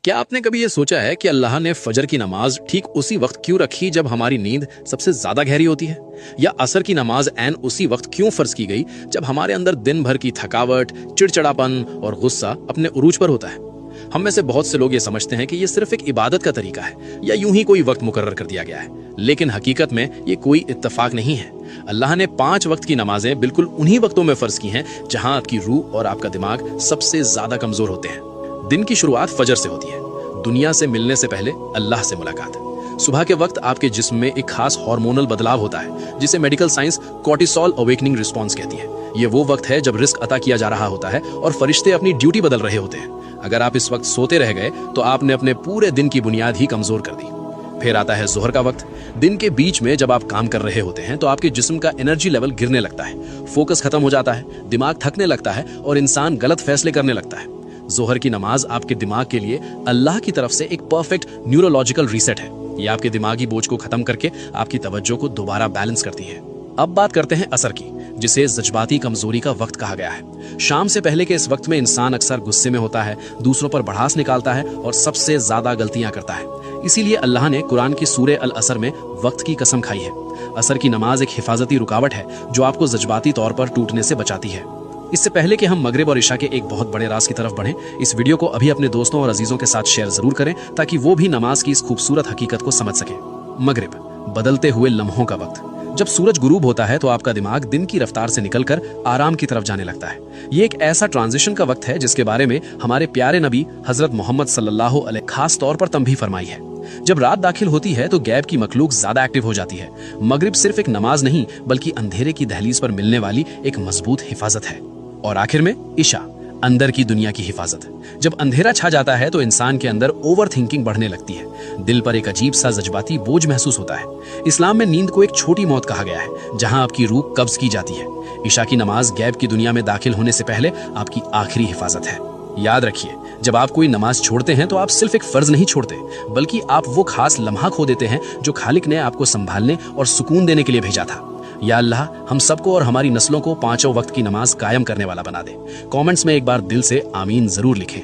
क्या आपने कभी ये सोचा है कि अल्लाह ने फजर की नमाज ठीक उसी वक्त क्यों रखी जब हमारी नींद सबसे ज्यादा गहरी होती है, या असर की नमाज ऐन उसी वक्त क्यों फर्ज की गई जब हमारे अंदर दिन भर की थकावट, चिड़चिड़ापन और गुस्सा अपने उरूज पर होता है। हम में से बहुत से लोग ये समझते हैं कि ये सिर्फ एक इबादत का तरीका है या यूं ही कोई वक्त मुकर्रर कर दिया गया है, लेकिन हकीकत में ये कोई इत्तेफाक नहीं है। अल्लाह ने 5 वक्त की नमाजें बिल्कुल उन्हीं वक्तों में फर्ज की हैं जहां आपकी रूह और आपका दिमाग सबसे ज्यादा कमजोर होते हैं। दिन की शुरुआत फजर से होती है, दुनिया से मिलने से पहले अल्लाह से मुलाकात। सुबह के वक्त आपके जिस्म में एक खास हार्मोनल बदलाव होता है जिसे medical science cortisol awakening response कहती है। ये वो वक्त है जब रिस्क अता किया जा रहा होता है और फरिश्ते अपनी ड्यूटी बदल रहे होते हैं। अगर आप इस वक्त सोते रह गए तो आपने अपने पूरे दिन की बुनियाद ही कमजोर कर दी। फिर आता है जोहर का वक्त। दिन के बीच में जब आप काम कर रहे होते हैं तो आपके जिस्म का एनर्जी लेवल गिरने लगता है, फोकस खत्म हो जाता है, दिमाग थकने लगता है और इंसान गलत फैसले करने लगता है। जोहर की नमाज आपके दिमाग के लिए अल्लाह की तरफ से एक परफेक्ट न्यूरोलॉजिकल रीसेट है। ये आपके दिमागी बोझ को खत्म करके आपकी तवज्जो को दोबारा बैलेंस करती है। अब बात करते हैं असर की, जिसे जज्बाती कमजोरी का वक्त कहा गया है। शाम से पहले के इस वक्त में इंसान अक्सर गुस्से में होता है, दूसरों पर भड़ास निकालता है और सबसे ज्यादा गलतियां करता है। इसीलिए अल्लाह ने कुरान की सूरे अल असर में वक्त की कसम खाई है। असर की नमाज एक हिफाजती रुकावट है जो आपको जज्बाती तौर पर टूटने से बचाती है। इससे पहले कि हम मगरिब और इशा के एक बहुत बड़े राज की तरफ बढ़ें, इस वीडियो को अभी अपने दोस्तों और अजीजों के साथ शेयर जरूर करें ताकि वो भी नमाज की इस खूबसूरत हकीकत को समझ सकें। मगरिब, बदलते हुए लम्हों का वक्त। जब सूरज गुरूब होता है तो आपका दिमाग दिन की रफ्तार से निकलकर आराम की तरफ जाने लगता है। ये एक ऐसा ट्रांजिशन का वक्त है जिसके बारे में हमारे प्यारे नबी हजरत मोहम्मद सल्लल्लाहु अलैहि खास तौर पर तंबीह फरमाई है। जब रात दाखिल होती है तो गैब की मखलूक ज्यादा एक्टिव हो जाती है। मगरिब सिर्फ एक नमाज नहीं बल्कि अंधेरे की दहलीज पर मिलने वाली एक मजबूत हिफाजत है। और आखिर में इशा, अंदर की दुनिया की हिफाजत। जब अंधेरा छा जाता है तो इंसान के अंदर ओवर थिंकिंग बढ़ने लगती है, दिल पर एक अजीब सा जज्बाती बोझ महसूस होता है। इस्लाम में नींद को एक छोटी मौत कहा गया है जहां आपकी रूह कब्ज की जाती है। इशा की नमाज गैब की दुनिया में दाखिल होने से पहले आपकी आखिरी हिफाजत है। याद रखिए, जब आप कोई नमाज छोड़ते हैं तो आप सिर्फ एक फर्ज नहीं छोड़ते बल्कि आप वो खास लम्हा खो देते हैं जो खालिक ने आपको संभालने और सुकून देने के लिए भेजा था। या अल्लाह हम सबको और हमारी नस्लों को 5 वक्त की नमाज कायम करने वाला बना दे। कमेंट्स में एक बार दिल से आमीन जरूर लिखें।